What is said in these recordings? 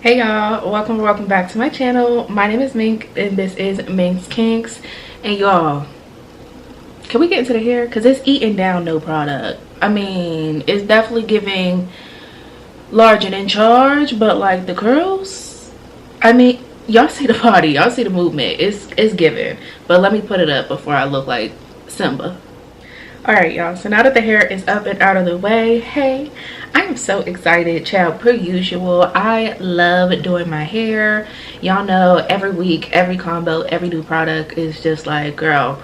Hey y'all, welcome back to my channel. My name is Mink and this is MinksKinks. And y'all, can we get into the hair? Because it's eating down no product. I mean, it's definitely giving large and in charge, but like the curls, I mean, y'all see the body, y'all see the movement. It's giving. But let me put it up before I look like Simba. Alright y'all, so now that the hair is up and out of the way, hey, I am so excited, child, per usual. I love doing my hair. Y'all know every week, every combo, every new product is just like, girl,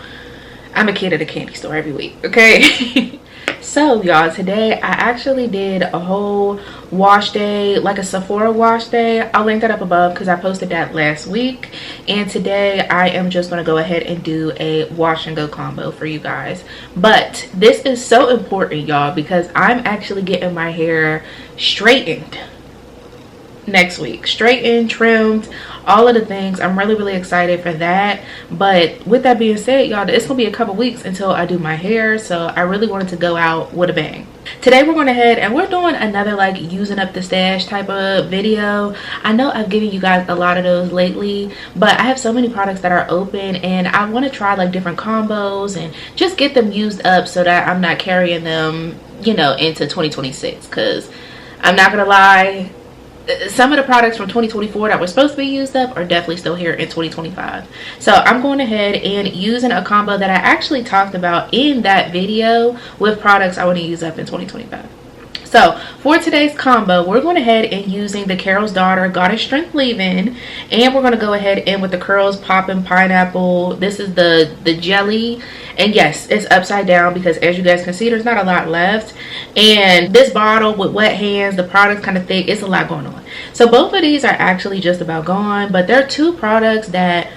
I'm a kid at a candy store every week, okay? So y'all, today I actually did a whole wash day, like a Sephora wash day. I'll link that up above because I posted that last week. And today I am just going to go ahead and do a wash and go combo for you guys. But this is so important, y'all, because I'm actually getting my hair straightened next week. Straightened, trimmed, all of the things. I'm really excited for that. But with that being said, y'all, it's gonna be a couple weeks until I do my hair, so I really wanted to go out with a bang. Today we're going ahead and we're doing another like using up the stash type of video. I know I've given you guys a lot of those lately, but I have so many products that are open and I want to try like different combos and just get them used up so that I'm not carrying them, you know, into 2026. Because I'm not gonna lie, some of the products from 2024 that were supposed to be used up are definitely still here in 2025. So I'm going ahead and using a combo that I actually talked about in that video with products I want to use up in 2025. So for today's combo, we're going ahead and using the Carol's Daughter Goddess Strength Leave-In, and we're going to go ahead and with the Curls Poppin' Pineapple. This is the jelly, and yes, it's upside down because as you guys can see, there's not a lot left. And this bottle with wet hands, the product's kind of thick. It's a lot going on. So both of these are actually just about gone, but they're two products that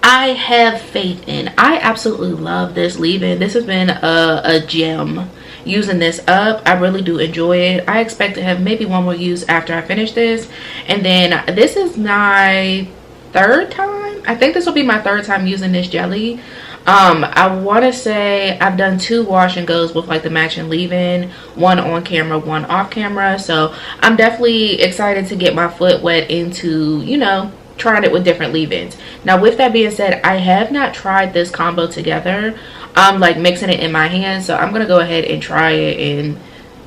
I have faith in. I absolutely love this leave-in. This has been a gem. Using this up, I really do enjoy it. I expect to have maybe one more use after I finish this. And then this is my third time. I think this will be my third time using this jelly. I want to say I've done 2 wash and goes with like the matching leave-in, one on camera, one off camera. So I'm definitely excited to get my foot wet into, you know, trying it with different leave-ins. Now with that being said, I have not tried this combo together. I'm like mixing it in my hand, so I'm gonna go ahead and try it and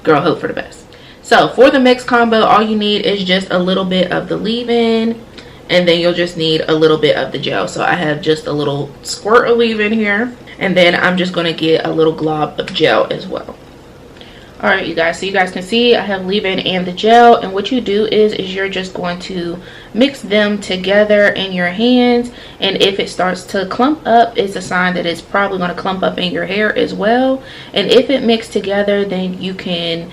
girl, hope for the best. So for the mix combo, all you need is just a little bit of the leave-in, and then you'll just need a little bit of the gel. So I have just a little squirt of leave-in here, and then I'm just gonna get a little glob of gel as well. All right, you guys, so you guys can see I have leave-in and the gel, and what you do is you're just going to mix them together in your hands, and if it starts to clump up, it's a sign that it's probably going to clump up in your hair as well. And if it mixed together, then you can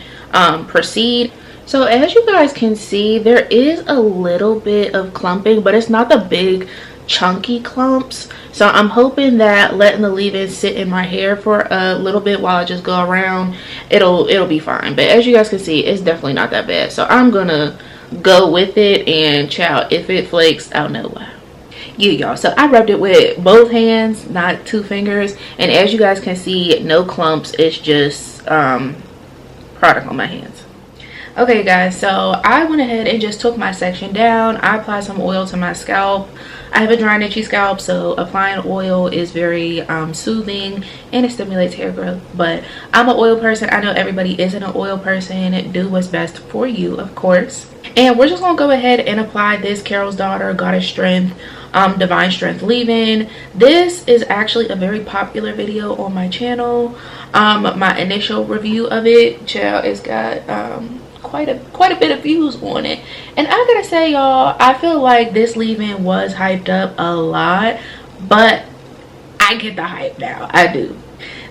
proceed. So as you guys can see, there is a little bit of clumping, but it's not the big chunky clumps. So I'm hoping that letting the leave-in sit in my hair for a little bit while I just go around, it'll be fine. But as you guys can see, it's definitely not that bad. So I'm gonna go with it, and child, if it flakes, I'll know why. Yeah, y'all, so I rubbed it with both hands, not 2 fingers, and as you guys can see, no clumps. It's just product on my hands. Okay guys, so I went ahead and just took my section down. I applied some oil to my scalp. I have a dry and itchy scalp, so applying oil is very soothing and it stimulates hair growth. But I'm an oil person. I know everybody isn't an oil person. Do what's best for you, of course. And we're just gonna go ahead and apply this Carol's Daughter Goddess Strength Divine Strength Leave-In. This is actually a very popular video on my channel. My initial review of it, child, it's got quite a bit of views on it, and I gotta say, y'all, I feel like this leave-in was hyped up a lot, but I get the hype now. I do.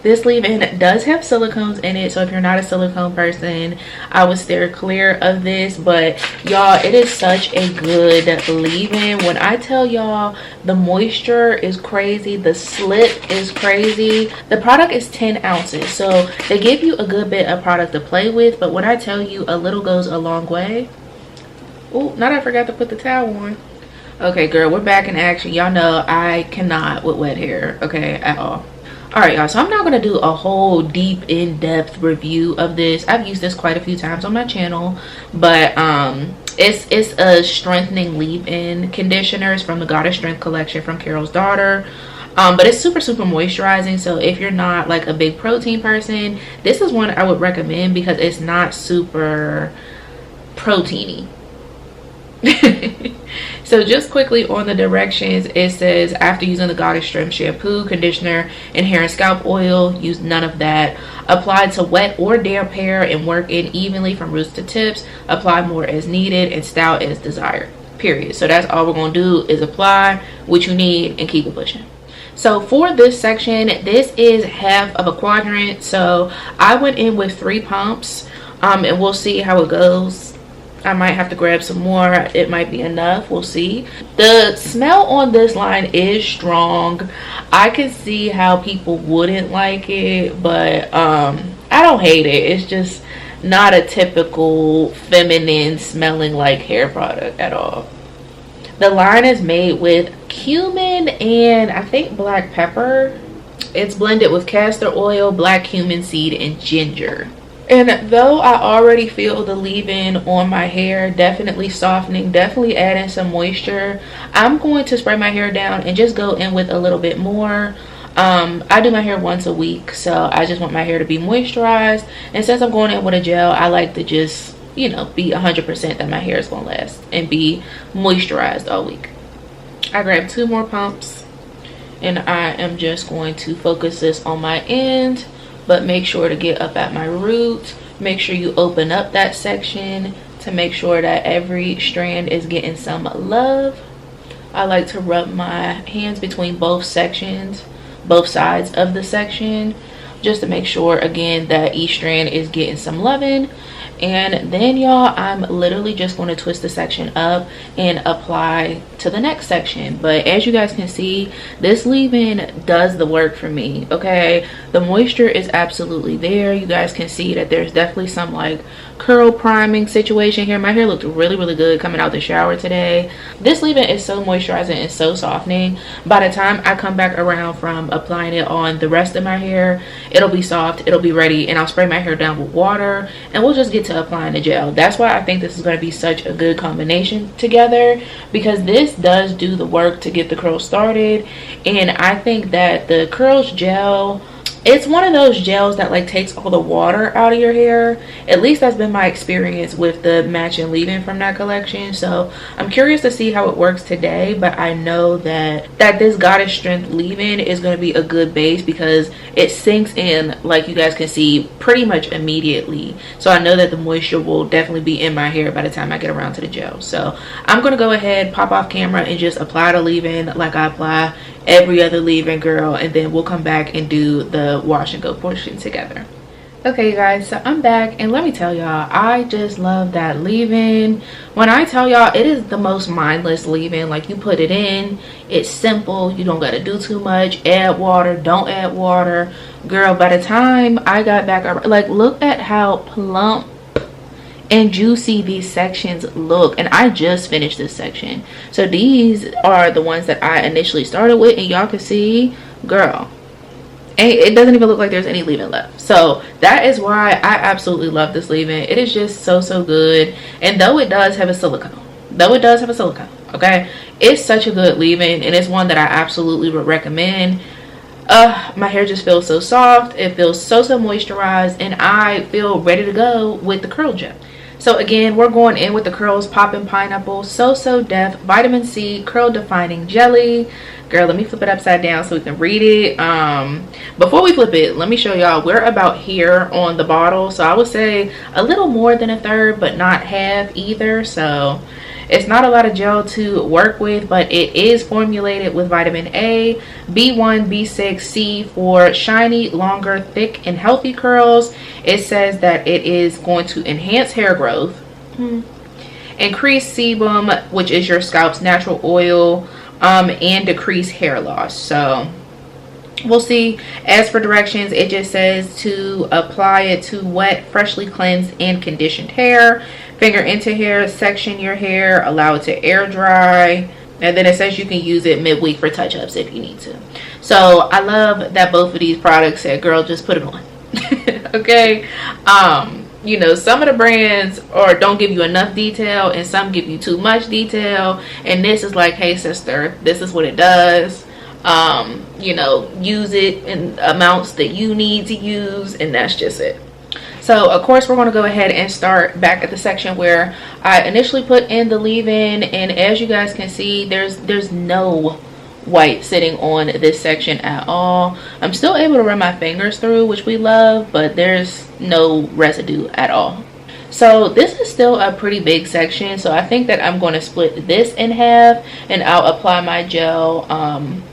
This leave-in does have silicones in it, so if you're not a silicone person, I would steer clear of this. But y'all, it is such a good leave-in. When I tell y'all, the moisture is crazy, the slip is crazy. The product is 10 ounces, so they give you a good bit of product to play with. But when I tell you a little goes a long way. Oh, now that I forgot to put the towel on. Okay, girl, we're back in action. Y'all know I cannot with wet hair, okay, at all. Alright y'all, so I'm not going to do a whole deep in-depth review of this. I've used this quite a few times on my channel, but It's a strengthening leave-in conditioner. It's from the Goddess Strength collection from Carol's Daughter. But it's super moisturizing, so if you're not like a big protein person, this is one I would recommend because it's not super proteiny. So just quickly on the directions, it says after using the Goddess Strength shampoo, conditioner, and hair and scalp oil, use none of that. Apply to wet or damp hair and work in evenly from roots to tips. Apply more as needed and style as desired, period. So that's all we're going to do is apply what you need and keep it pushing. So for this section, this is half of a quadrant, so I went in with 3 pumps, and we'll see how it goes. I might have to grab some more. It might be enough. We'll see. The smell on this line is strong. I can see how people wouldn't like it, but I don't hate it. It's just not a typical feminine smelling like hair product at all. The line is made with cumin and I think black pepper. It's blended with castor oil, black cumin seed, and ginger. And though I already feel the leave-in on my hair, definitely softening, definitely adding some moisture, I'm going to spray my hair down and just go in with a little bit more. I do my hair once a week, so I just want my hair to be moisturized. And since I'm going in with a gel, I like to just, you know, be 100% that my hair is going to last and be moisturized all week. I grabbed 2 more pumps and I am just going to focus this on my end. But make sure to get up at my root. Make sure you open up that section to make sure that every strand is getting some love. I like to rub my hands between both sections, both sides of the section, just to make sure again that each strand is getting some loving. And then y'all, I'm literally just going to twist the section up and apply to the next section. But as you guys can see, this leave-in does the work for me. Okay, the moisture is absolutely there. You guys can see that there's definitely some like curl priming situation here. My hair looked really good coming out the shower today. This leave-in is so moisturizing and so softening. By the time I come back around from applying it on the rest of my hair, it'll be soft, it'll be ready, and I'll spray my hair down with water and we'll just get to applying the gel. That's why I think this is going to be such a good combination together, because this does do the work to get the curls started. And I think that the curls gel, it's one of those gels that like takes all the water out of your hair. At least that's been my experience with the matching leave-in from that collection. So I'm curious to see how it works today, but I know that this Goddess Strength leave-in is going to be a good base because it sinks in, like you guys can see, pretty much immediately. So I know that the moisture will definitely be in my hair by the time I get around to the gel. So I'm going to go ahead, pop off camera, and just apply the leave-in like I apply every other leave-in, girl, and then we'll come back and do the wash and go portion together. Okay guys, so I'm back, and let me tell y'all, I just love that leave-in. When I tell y'all, it is the most mindless leave-in. Like, you put it in, it's simple, you don't gotta do too much. Add water, don't add water, girl. By the time I got back, like, look at how plump and juicy these sections look. And I just finished this section, so these are the ones that I initially started with, and y'all can see, girl, it doesn't even look like there's any leave-in left. So that is why I absolutely love this leave-in. It is just so good. And though it does have a silicone, okay, it's such a good leave-in, and it's one that I absolutely would recommend. My hair just feels so soft, it feels so moisturized, and I feel ready to go with the curl gel. So again, we're going in with the Curls Poppin' Pineapple So Def Vitamin C Curl Defining Jelly. Girl, let me flip it upside down so we can read it. Before we flip it, let me show y'all, we're about here on the bottle, so I would say a little more than a third, but not half either. So it's not a lot of gel to work with, but it is formulated with vitamin A, B1, B6, C for shiny, longer, thick, and healthy curls. It says that it is going to enhance hair growth, increase sebum, which is your scalp's natural oil, and decrease hair loss. So we'll see. As for directions, it just says to apply it to wet, freshly cleansed, and conditioned hair. Finger into hair, section your hair, allow it to air dry, and then it says you can use it midweek for touch-ups if you need to. So I love that both of these products said, girl, just put it on. Okay. you know, some of the brands or don't give you enough detail and some give you too much detail, and this is like, hey sister, this is what it does. You know, use it in amounts that you need to use, and that's just it. So of course we're going to go ahead and start back at the section where I initially put in the leave-in, and as you guys can see, there's no white sitting on this section at all. I'm still able to run my fingers through, which we love, but there's no residue at all. So this is still a pretty big section, so I think that I'm going to split this in half, and I'll apply my gel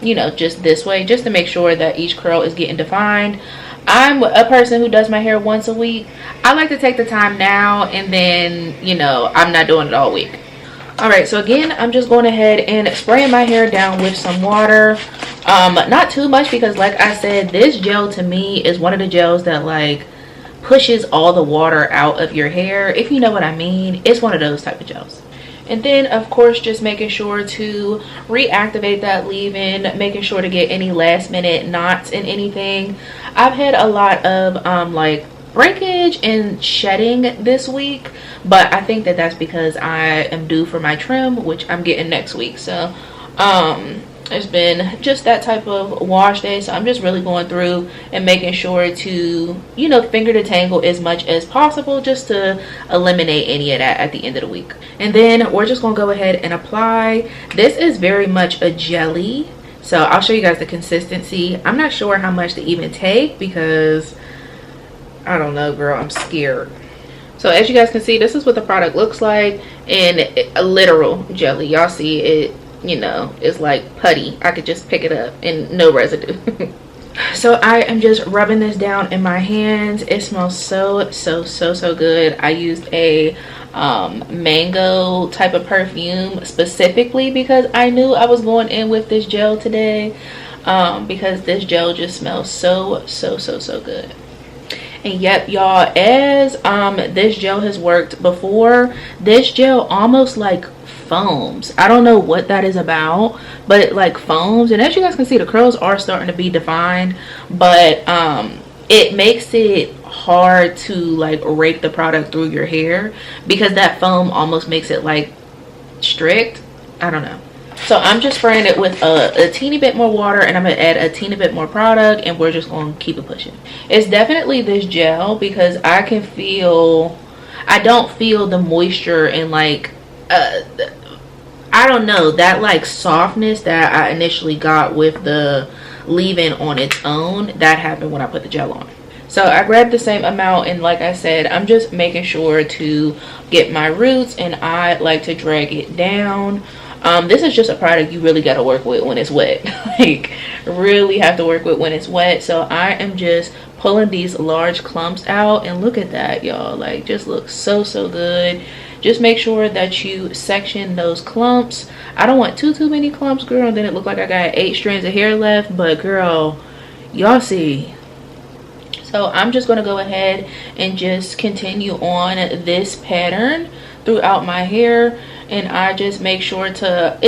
you know, just this way, just to make sure that each curl is getting defined. I'm a person who does my hair once a week. I like to take the time now, and then, you know, I'm not doing it all week. Alright, so again, I'm just going ahead and spraying my hair down with some water. Not too much, because like I said, this gel to me is one of the gels that like pushes all the water out of your hair, if you know what I mean. It's one of those type of gels. And then of course just making sure to reactivate that leave-in, making sure to get any last minute knots in anything. I've had a lot of like breakage and shedding this week, but I think that that's because I am due for my trim, which I'm getting next week. So it's been just that type of wash day, so I'm just really going through and making sure to, you know, finger detangle as much as possible, just to eliminate any of that at the end of the week. And then we're just gonna go ahead and apply. This is very much a jelly, so I'll show you guys the consistency. I'm not sure how much to even take, because I don't know, girl, I'm scared. So as you guys can see, this is what the product looks like in a literal jelly. Y'all see it, you know, it's like putty. I could just pick it up and no residue. So I am just rubbing this down in my hands. It smells so good. I used a mango type of perfume specifically because I knew I was going in with this gel today, because this gel just smells so good. And yep, y'all, as this gel has worked before, this gel almost like foams. I don't know what that is about, but it like foams. And as you guys can see, the curls are starting to be defined, but it makes it hard to like rake the product through your hair, because that foam almost makes it like strict. I don't know. So I'm just spraying it with a teeny bit more water, and I'm going to add a teeny bit more product, and we're just going to keep it pushing. It's definitely this gel, because I can feel, I don't feel the moisture and like, I don't know, that like softness that I initially got with the leave-in on its own. That happened when I put the gel on. So I grabbed the same amount, and like I said, I'm just making sure to get my roots, and I like to drag it down. This is just a product you really got to work with when it's wet. Like, really have to work with when it's wet. So I am just pulling these large clumps out, and look at that, y'all. Like, just looks so good. Just make sure that you section those clumps. I don't want too many clumps, girl, and then it look like I got 8 strands of hair left. But girl, y'all see. So I'm just going to go ahead and just continue on this pattern throughout my hair. And I just make sure to,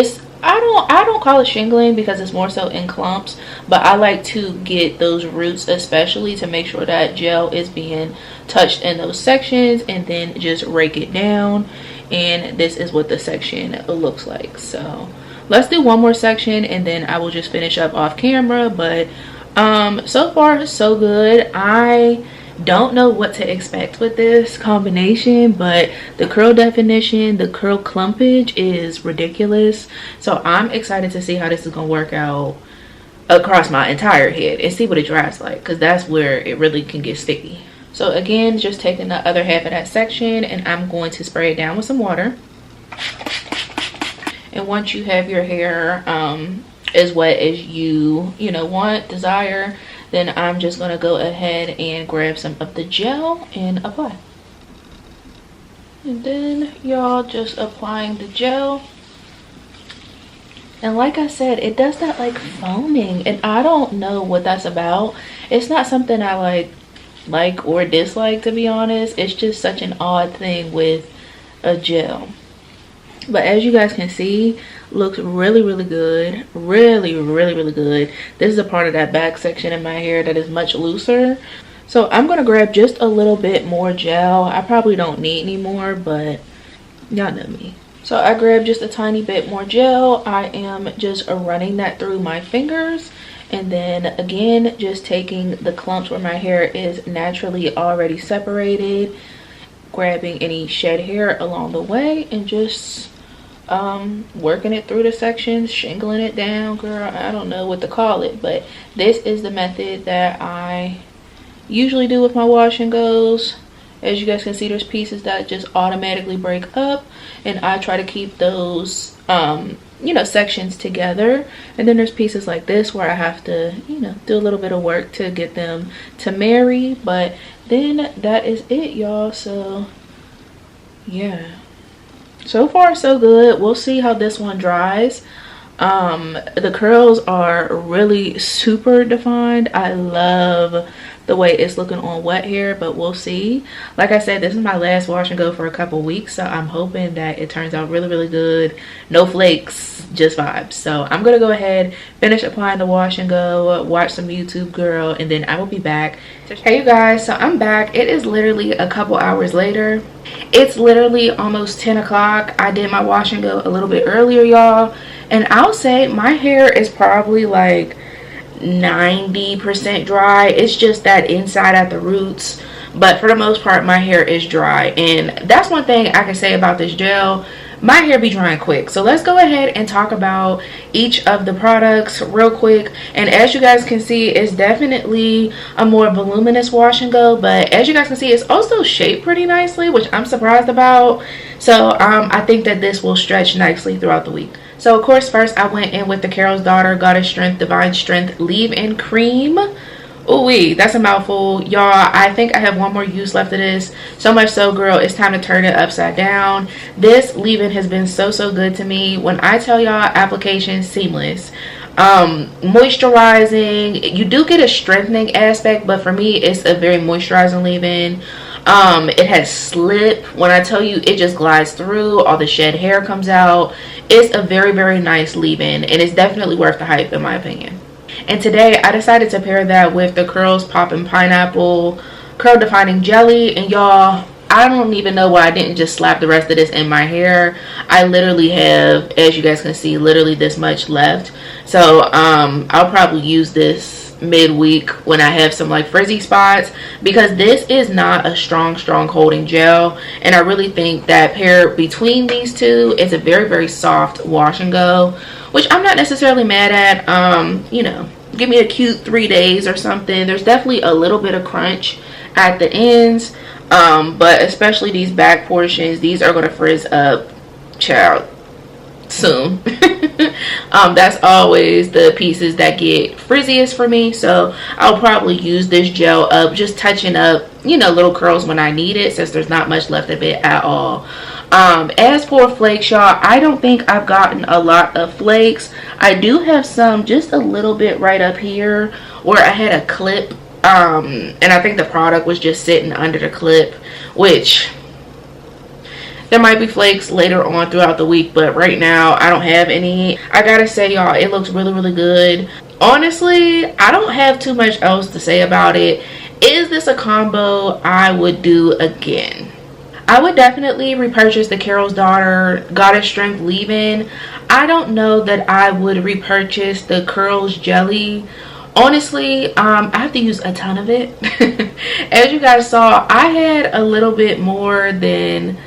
I don't call it shingling, because it's more so in clumps, but I like to get those roots especially to make sure that gel is being touched in those sections, and then just rake it down. And this is what the section looks like. So let's do one more section, and then I will just finish up off camera. But so far so good. I don't know what to expect with this combination, but the curl definition, the curl clumpage is ridiculous. So I'm excited to see how this is gonna work out across my entire head and see what it dries like, because that's where it really can get sticky. So again, just taking the other half of that section, and I'm going to spray it down with some water. And once you have your hair as wet as you desire, then I'm just going to go ahead and grab some of the gel and apply. And then y'all, just applying the gel. And like I said, it does that like foaming, and I don't know what that's about. It's not something I like or dislike, to be honest. It's just such an odd thing with a gel. But as you guys can see, looks really good, really good. This is a part of that back section in my hair that is much looser, So I'm gonna grab just a little bit more gel. I probably don't need any more, but y'all know me. So I grabbed just a tiny bit more gel. I am just running that through my fingers, and then again just taking the clumps where my hair is naturally already separated, grabbing any shed hair along the way, and just working it through the sections, shingling it down, girl. I don't know what to call it, but this is the method that I usually do with my wash and goes. As you guys can see, there's pieces that just automatically break up, and I try to keep those you know, sections together. And then there's pieces like this where I have to, you know, do a little bit of work to get them to marry. But then that is it, y'all. So yeah, so far so good. We'll see how this one dries. The curls are really super defined. I love the way it's looking on wet hair, but we'll see. Like I said, this is my last wash and go for a couple weeks, so I'm hoping that it turns out really, really good. No flakes, just vibes. So I'm gonna go ahead, finish applying the wash and go, watch some YouTube, girl, and then I will be back. Hey you guys, so I'm back. It is literally a couple hours later. It's literally almost 10 o'clock. I did my wash and go a little bit earlier, y'all, and I'll say my hair is probably like 90% dry. It's just that inside at the roots, but for the most part my hair is dry. And that's one thing I can say about this gel, my hair be drying quick. So let's go ahead and talk about each of the products real quick. And as you guys can see, it's definitely a more voluminous wash and go, but as you guys can see, it's also shaped pretty nicely, which I'm surprised about. So I think that this will stretch nicely throughout the week. So of course, first I went in with the Carol's Daughter Goddess Strength Divine Strength Leave-In Cream. Ooh-wee, that's a mouthful, y'all. I think I have one more use left of this. So much so, girl, it's time to turn it upside down. This leave-in has been so good to me. When I tell y'all, application seamless. Moisturizing, you do get a strengthening aspect, but for me it's a very moisturizing leave-in. It has slip. When I tell you, it just glides through, all the shed hair comes out. It's a very nice leave-in, and it's definitely worth the hype in my opinion. And today I decided to pair that with the Curls Poppin' Pineapple Curl Defining Jelly. And y'all, I don't even know why I didn't just slap the rest of this in my hair. I literally have, as you guys can see, literally this much left. So I'll probably use this midweek when I have some like frizzy spots, because this is not a strong holding gel, and I really think that paired between these two, it's a very soft wash and go, which I'm not necessarily mad at. You know, give me a cute 3 days or something. There's definitely a little bit of crunch at the ends, but especially these back portions, these are going to frizz up, child, soon. That's always the pieces that get frizziest for me, so I'll probably use this gel up, just touching up, you know, little curls when I need it, since there's not much left of it at all. As for flakes, y'all, I don't think I've gotten a lot of flakes. I do have some just a little bit right up here where I had a clip, and I think the product was just sitting under the clip, which there might be flakes later on throughout the week, but right now I don't have any. I gotta say, y'all, it looks really good. Honestly, I don't have too much else to say about it. Is this a combo I would do again? I would definitely repurchase the Carol's Daughter Goddess Strength Leave-In. I don't know that I would repurchase the Curls Jelly. Honestly, I have to use a ton of it. As you guys saw, I had a little bit more than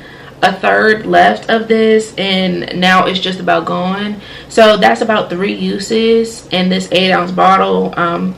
a third left of this, and now it's just about gone. So that's about 3 uses in this 8-ounce bottle, and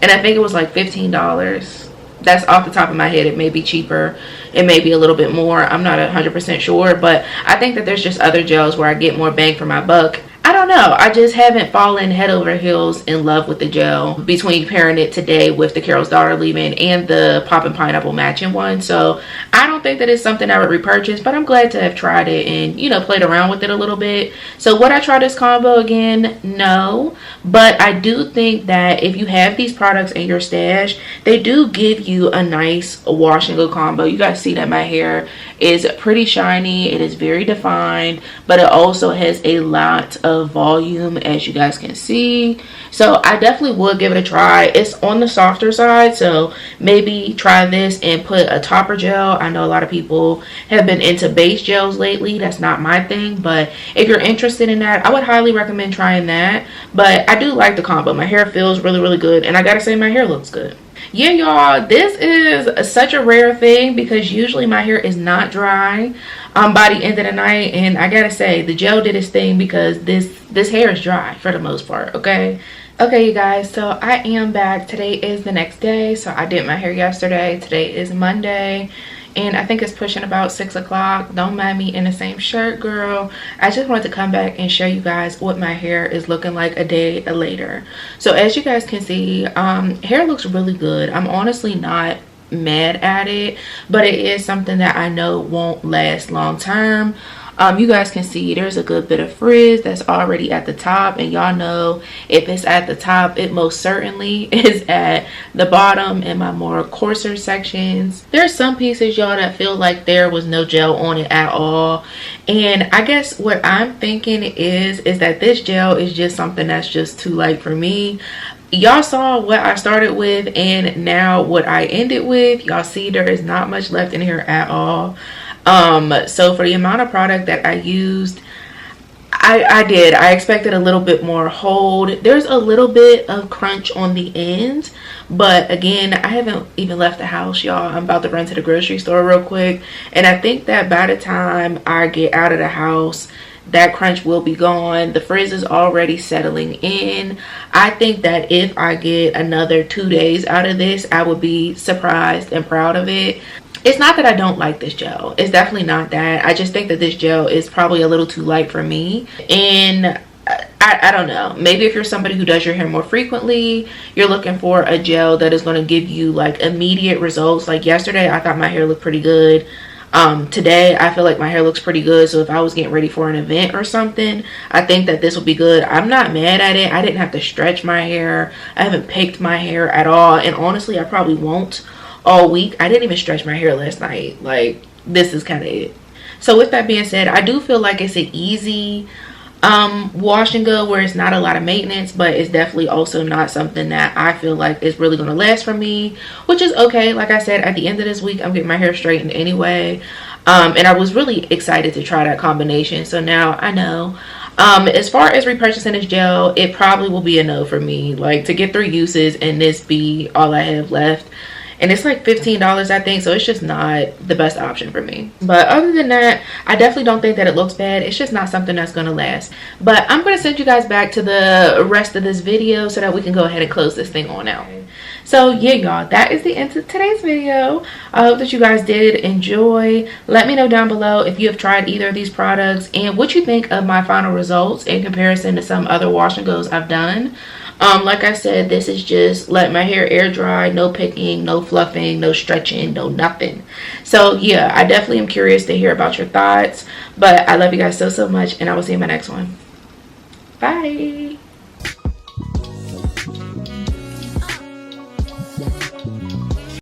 I think it was like $15. That's off the top of my head. It may be cheaper, it may be a little bit more, I'm not 100% sure, but I think that there's just other gels where I get more bang for my buck. I don't know, I just haven't fallen head over heels in love with the gel between pairing it today with the Carol's Daughter leave-in and the Poppin' Pineapple matching one. So I don't think that it's something I would repurchase, but I'm glad to have tried it and, you know, played around with it a little bit. So would I try this combo again? No, but I do think that if you have these products in your stash, they do give you a nice wash and go combo. You guys see that my hair is pretty shiny. It is very defined, but it also has a lot of volume, as you guys can see. So I definitely would give it a try. It's on the softer side, so maybe try this and put a topper gel. I know a lot of people have been into base gels lately. That's not my thing, but if you're interested in that, I would highly recommend trying that. But I do like the combo. My hair feels really, really good, and I gotta say my hair looks good. Yeah, y'all, this is such a rare thing because usually my hair is not dry by the end of the night, and I gotta say the gel did its thing because this hair is dry for the most part. Okay, you guys, so I am back. Today is the next day. So I did my hair yesterday. Today is Monday, and I think it's pushing about 6 o'clock. Don't mind me in the same shirt, girl. I just wanted to come back and show you guys what my hair is looking like a day later. So as you guys can see, hair looks really good. I'm honestly not mad at it, but it is something that I know won't last long term. You guys can see there's a good bit of frizz that's already at the top, and y'all know if it's at the top, it most certainly is at the bottom in my more coarser sections. There's some pieces, y'all, that feel like there was no gel on it at all, and I guess what I'm thinking is that this gel is just something that's just too light for me. Y'all saw what I started with and now what I ended with. Y'all see there is not much left in here at all. So for the amount of product that I used, I expected a little bit more hold. There's a little bit of crunch on the end, but again, I haven't even left the house, y'all. I'm about to run to the grocery store real quick, and I think that by the time I get out of the house, that crunch will be gone. The frizz is already settling in. I think that if I get another 2 days out of this, I would be surprised and proud of it. It's not that I don't like this gel. It's definitely not that. I just think that this gel is probably a little too light for me. And I don't know. Maybe if you're somebody who does your hair more frequently, you're looking for a gel that is going to give you like immediate results. Like yesterday, I thought my hair looked pretty good. Today, I feel like my hair looks pretty good. So if I was getting ready for an event or something, I think that this will be good. I'm not mad at it. I didn't have to stretch my hair. I haven't picked my hair at all. And honestly, I probably won't all week. I didn't even stretch my hair last night. Like, this is kind of it. So with that being said, I do feel like it's an easy wash and go where it's not a lot of maintenance, but it's definitely also not something that I feel like is really going to last for me, which is okay. Like I said, at the end of this week, I'm getting my hair straightened anyway, and I was really excited to try that combination. So now I know. As far as repurchasing this gel, it probably will be a no for me. Like, to get 3 uses and this be all I have left, and it's like $15, I think, so it's just not the best option for me. But other than that, I definitely don't think that it looks bad. It's just not something that's gonna last. But I'm gonna send you guys back to the rest of this video so that we can go ahead and close this thing on out. So yeah, y'all, that is the end of today's video. I hope that you guys did enjoy. Let me know down below if you have tried either of these products and what you think of my final results in comparison to some other wash and goes I've done. Like I said, this is just let my hair air dry, no picking, no fluffing, no stretching, no nothing. So yeah, I definitely am curious to hear about your thoughts, but I love you guys so much, and I will see you in my next one. Bye.